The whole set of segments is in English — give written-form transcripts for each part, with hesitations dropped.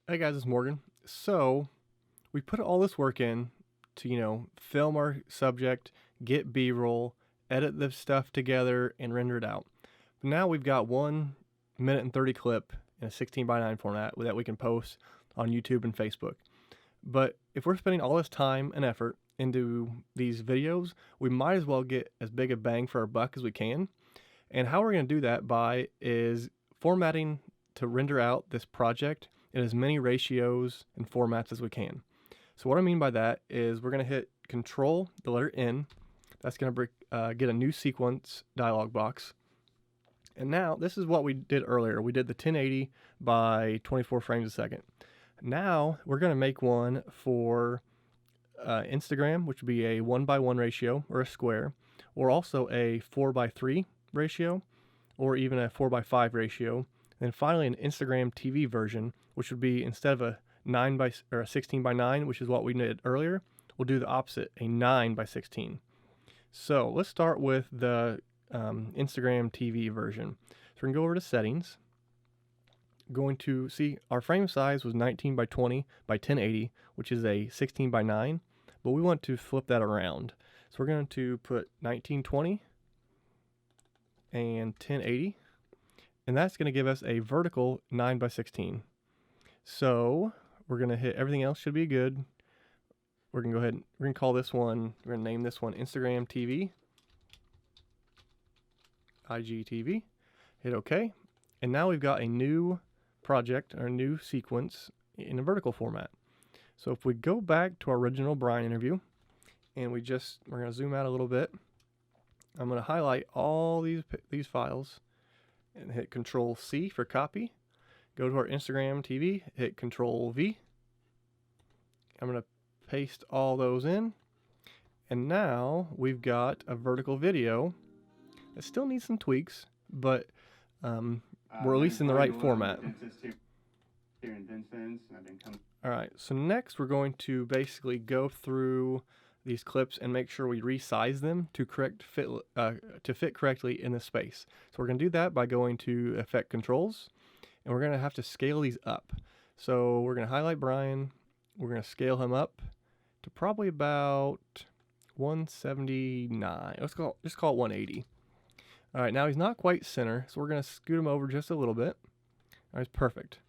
Hey guys, it's Morgan. So we put all this work in to, film our subject, get B-roll, edit the stuff together, and render it out. But now we've got 1 minute and 30 clip in a 16 by 9 format that we can post on YouTube and Facebook. But if we're spending all this time and effort into these videos, we might as well get as big a bang for our buck as we can. And how we're going to do that is formatting to render out this project in as many ratios and formats as we can. So what I mean by that is we're going to hit Control, the letter N. That's going to get a new sequence dialog box. And now this is what we did earlier. We did the 1080 by 24 frames a second. Now we're going to make one for Instagram, which would be a 1:1 ratio or a square, or also a 4:3 ratio, or even a 4:5 ratio. And finally, an Instagram TV version, which would be instead of a 16 by 9, which is what we did earlier, we'll do the opposite, a 9 by 16. So let's start with the Instagram TV version. So we're gonna go over to settings. Going to see our frame size was 19 by 20 by 1080, which is a 16 by 9, but we want to flip that around. So we're going to put 1920 and 1080, and that's going to give us a vertical 9 by 16. So we're going to hit everything else should be good. We're going to go ahead and we're going to call this one, we're going to name this one Instagram TV, IGTV, hit OK. And now we've got a new project, or new sequence in a vertical format. So if we go back to our original Brian interview, and we're going to zoom out a little bit. I'm going to highlight all these files and hit Control C for copy. Go to our Instagram TV, hit Control V. I'm going to paste all those in. And now we've got a vertical video. It still needs some tweaks, but we're at least in the right format. Alright, so next we're going to basically go through these clips and make sure we resize them to fit correctly in the space. So we're going to do that by going to Effect Controls, and we're going to have to scale these up. So we're going to highlight Brian, we're going to scale him up to probably about 179. Just call it 180. Alright, now he's not quite center, so we're going to scoot him over just a little bit. Alright, perfect.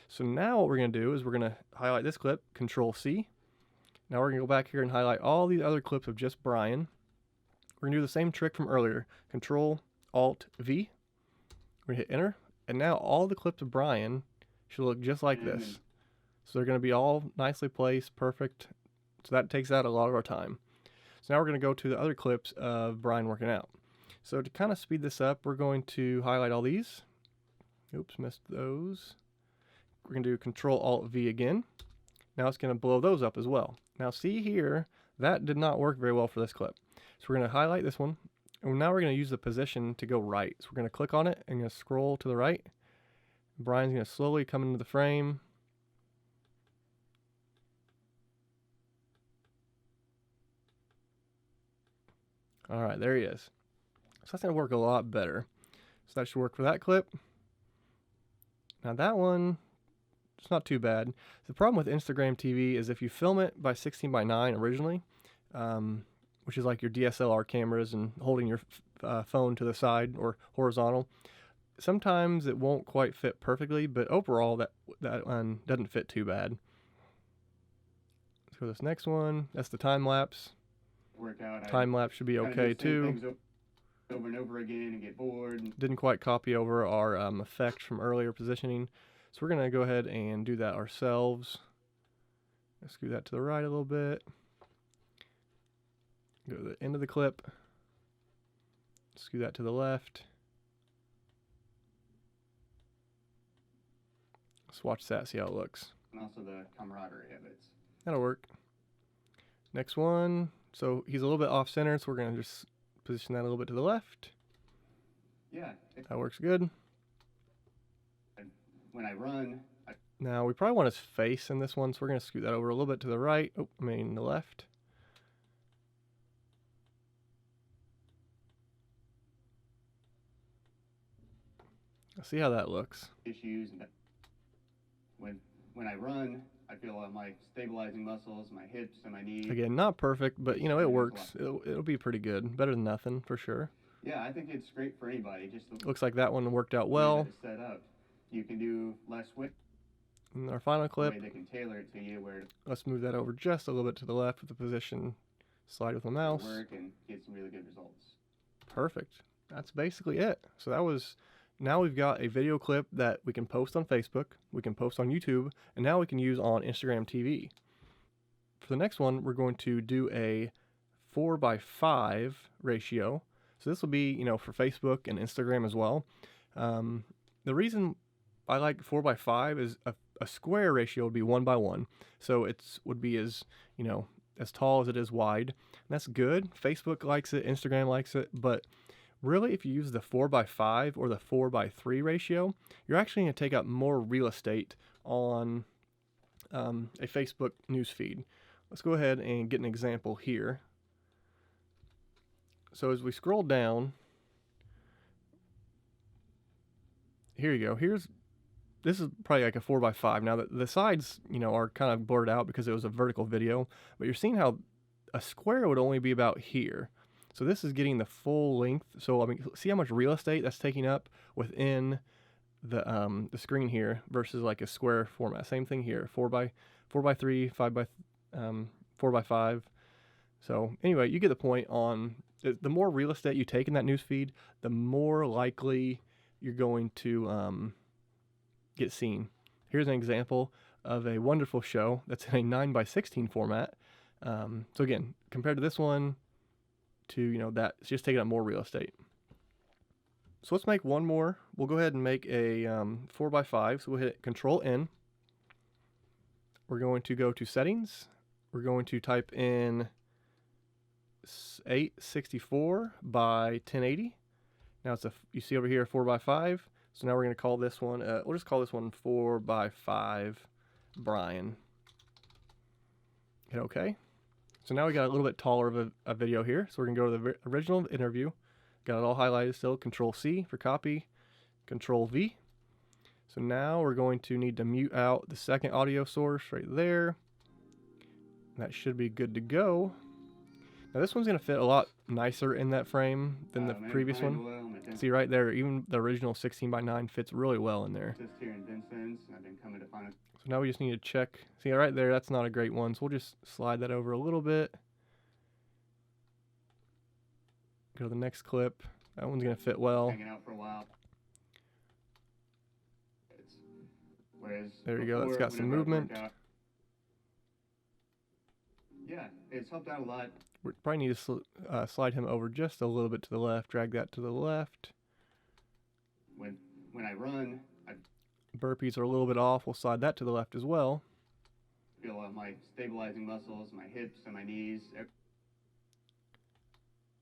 So now what we're going to do is we're going to highlight this clip, Control C. Now we're going to go back here and highlight all these other clips of just Brian. We're going to do the same trick from earlier, Control Alt V. We're going to hit Enter, and now all the clips of Brian should look just like this. So they're going to be all nicely placed, perfect. So that takes out a lot of our time. So now we're going to go to the other clips of Brian working out. So to kind of speed this up, we're going to highlight all these. Oops, missed those. We're going to do Control Alt V again. Now it's going to blow those up as well. Now see here, that did not work very well for this clip. So we're going to highlight this one, and now we're going to use the position to go right. So we're going to click on it and going to scroll to the right. Brian's going to slowly come into the frame. All right, there he is. So that's going to work a lot better. So that should work for that clip. Now that one, it's not too bad. The problem with Instagram TV is if you film it by 16 by 9 originally, which is like your DSLR cameras and holding your phone to the side or horizontal, sometimes it won't quite fit perfectly, but overall that one doesn't fit too bad. Let's go to this next one. That's the time lapse. Time lapse should be okay too. Over and over again and get bored. Didn't quite copy over our effect from earlier positioning, so we're going to go ahead and do that ourselves. Let's scoot that to the right a little bit. Go to the end of the clip. Scoot that to the left. Let's watch that, see how it looks. And also the camaraderie of it. That'll work. Next one. So he's a little bit off center, so we're going to just position that a little bit to the left. Yeah. That works good. When I run, now we probably want his face in this one, so we're going to scoot that over a little bit to the right. Oh, I mean the left. Let's see how that looks. Issues with when I run, I feel I'm like stabilizing muscles, my hips and my knees. Again, not perfect, but Just you know, it there's a lot. works. It'll be pretty good. Better than nothing, for sure. Yeah, I think it's great for anybody. Just the Looks like that one worked out way that well. it's set up. You can do less weight. And our final The clip, way they can tailor it to you where let's move that over just a little bit to the left with the position. Slide with the to mouse. work and get some really good results. Perfect. That's basically it. So that was, now we've got a video clip that we can post on Facebook, we can post on YouTube, and now we can use on Instagram TV. For the next one, we're going to do a 4:5 ratio. So this will be, you know, for Facebook and Instagram as well. The reason I like 4:5 is a square ratio would be 1:1. So it would be as, you know, as tall as it is wide. And that's good. Facebook likes it, Instagram likes it, but really, if you use the 4:5 or the 4:3 ratio, you're actually going to take up more real estate on a Facebook newsfeed. Let's go ahead and get an example here. So as we scroll down, here you go. This is probably like a 4:5. Now the sides, you know, are kind of blurred out because it was a vertical video, but you're seeing how a square would only be about here. So this is getting the full length. So I mean, see how much real estate that's taking up within the screen here versus like a square format. Same thing here, 4:3, 4:5. So anyway, you get the point on the more real estate you take in that newsfeed, the more likely you're going to get seen. Here's an example of a wonderful show that's in a 9:16 format. So again, compared to this one, to, you know, that it's just taking up more real estate. So let's make one more. We'll go ahead and make a 4:5. So we'll hit Control N. We're going to go to Settings. We're going to type in 864 by 1080. Now you see over here 4:5. So now we're going to call this one, we'll just call this one 4:5 Brian. Hit OK. So now we got a little bit taller of a video here. So we're going to go to the original interview. Got it all highlighted still. Control C for copy. Control V. So now we're going to need to mute out the second audio source right there. That should be good to go. Now this one's going to fit a lot nicer in that frame than the previous one. See right there, even the original 16:9 fits really well in there. Just here in Vincent's, and I've been coming to find it. So now we just need to check. See right there, that's not a great one. So we'll just slide that over a little bit. Go to the next clip. That one's going to fit well. Hanging out for a while. Whereas there you go, that's got some movement. Yeah, it's helped out a lot. We probably need to slide him over just a little bit to the left, drag that to the left. When I run, burpees are a little bit off. We'll slide that to the left as well. I feel my stabilizing muscles, my hips and my knees.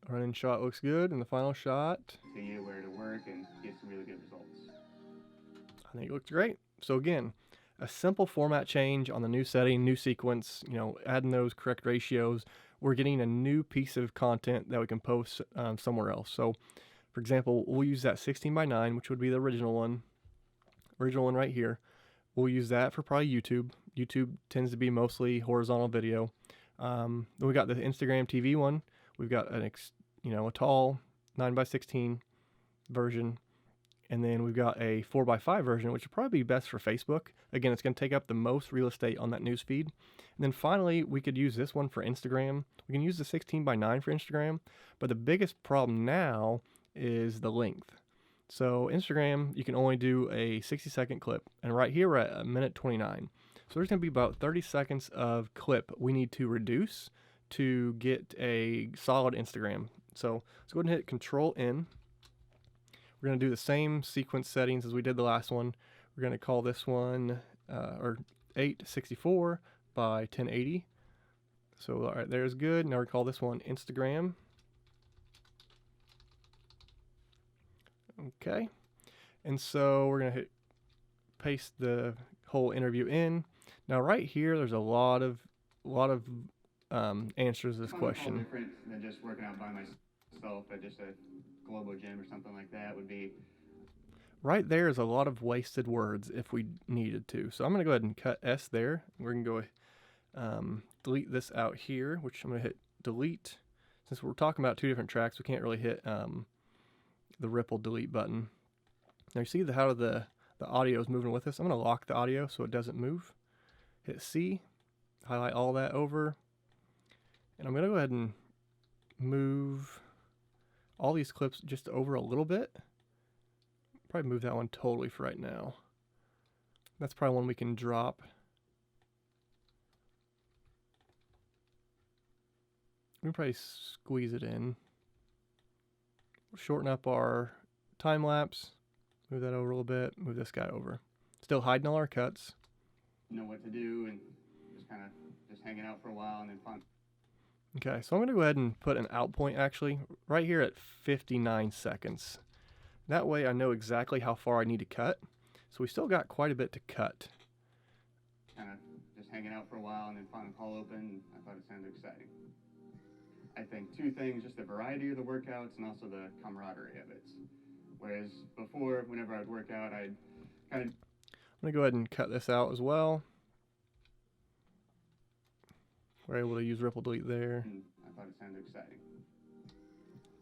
Running shot looks good, and the final shot. To you where to work and get some really good results. I think it looks great. So again, a simple format change on the new setting, new sequence, you know, adding those correct ratios. We're getting a new piece of content that we can post somewhere else. So, for example, we'll use that 16:9, which would be the original one right here. We'll use that for probably YouTube. YouTube tends to be mostly horizontal video. Then we got the Instagram TV one. We've got a tall 9:16 version. And then we've got a 4:5 version, which would probably be best for Facebook. Again, it's going to take up the most real estate on that news feed. And then finally, we could use this one for Instagram. We can use the 16:9 for Instagram. But the biggest problem now is the length. So Instagram, you can only do a 60-second clip. And right here, we're at 1:29. So there's going to be about 30 seconds of clip we need to reduce to get a solid Instagram. So let's go ahead and hit Control N. We're going to do the same sequence settings as we did the last one. We're going to call this one 864 by 1080. So all right, there's good. Now we call this one Instagram. Okay. And so we're going to paste the whole interview in. Now right here, there's a lot of answers to this question. Different than just working out by myself at just a Globo gym or something like that would be. right there is a lot of wasted words if we needed to. So I'm going to go ahead and cut S there. We're going to go delete this out here, which I'm going to hit delete. Since we're talking about two different tracks, we can't really hit the ripple delete button. Now you see how the audio is moving with us. I'm going to lock the audio so it doesn't move. Hit C, highlight all that over, and I'm going to go ahead and move all these clips just over a little bit. Probably move that one totally for right now. That's probably one we can drop. We can probably squeeze it in. Shorten up our time lapse. Move that over a little bit. Move this guy over. Still hiding all our cuts. Know what to do and just kind of just hanging out for a while and then fun. Okay, so I'm going to go ahead and put an out point actually right here at 59 seconds. That way I know exactly how far I need to cut. So we still got quite a bit to cut. Kind of just hanging out for a while and then final call open. I thought it sounded exciting. I think two things, just the variety of the workouts and also the camaraderie of it. Whereas before, whenever I'd work out, I'd kind of... I'm going to go ahead and cut this out as well. We're able to use ripple delete there. I thought it sounded exciting.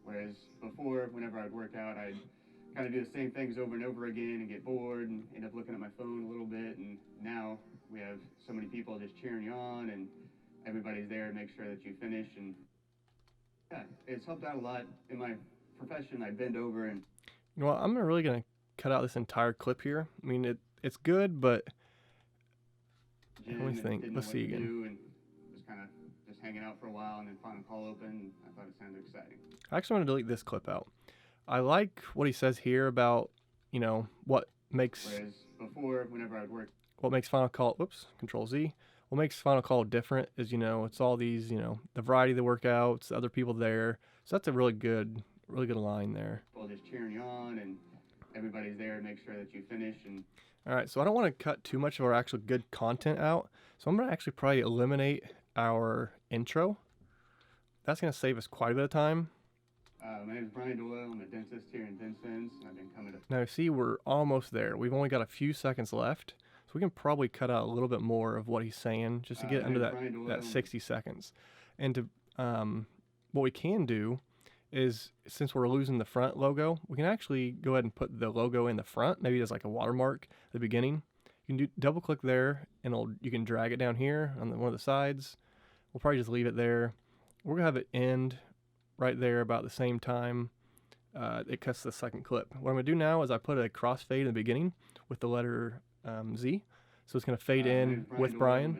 Whereas before, whenever I'd work out, I'd kind of do the same things over and over again and get bored and end up looking at my phone a little bit. And now we have so many people just cheering you on and everybody's there to make sure that you finish. And yeah, it's helped out a lot. In my profession, I bend over and... You know what, I'm really going to cut out this entire clip here. I mean, it's good, but let me think. Let's see again. Just kind of just hanging out for a while and then final call open. I thought it sounded exciting. I actually want to delete this clip out. I like what he says here about, you know, what makes... Whereas before, whenever I'd work... What makes Final Call... Whoops, Control Z. What makes Final Call different is, you know, it's all these, you know, the variety of the workouts, the other people there. So that's a really good line there. People just cheering you on and everybody's there to make sure that you finish. And all right, so I don't want to cut too much of our actual good content out. So I'm going to actually probably eliminate our intro. That's going to save us quite a bit of time. My name is Brian Doyle. I'm a dentist here in Vincennes. I've been coming to... Now, see, we're almost there. We've only got a few seconds left. So we can probably cut out a little bit more of what he's saying just to get under that 60 seconds. And to what we can do is, since we're losing the front logo, we can actually go ahead and put the logo in the front. Maybe as like a watermark at the beginning. You can double click there, and you can drag it down here on one of the sides. We'll probably just leave it there. We're going to have it end right there about the same time it cuts the second clip. What I'm going to do now is I put a crossfade in the beginning with the letter Z. So it's going to fade in with Brian.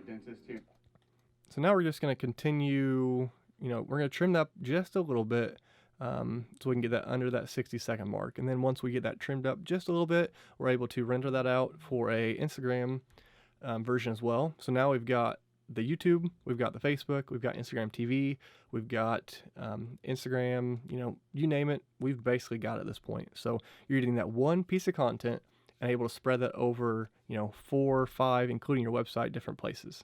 So now we're just going to continue, you know, we're going to trim that up just a little bit so we can get that under that 60-second mark. And then once we get that trimmed up just a little bit, we're able to render that out for a Instagram version as well. So now we've got the YouTube, we've got the Facebook, we've got Instagram TV, we've got Instagram, you know, you name it, we've basically got it at this point. So you're getting that one piece of content and able to spread that over, you know, 4 or 5, including your website, different places.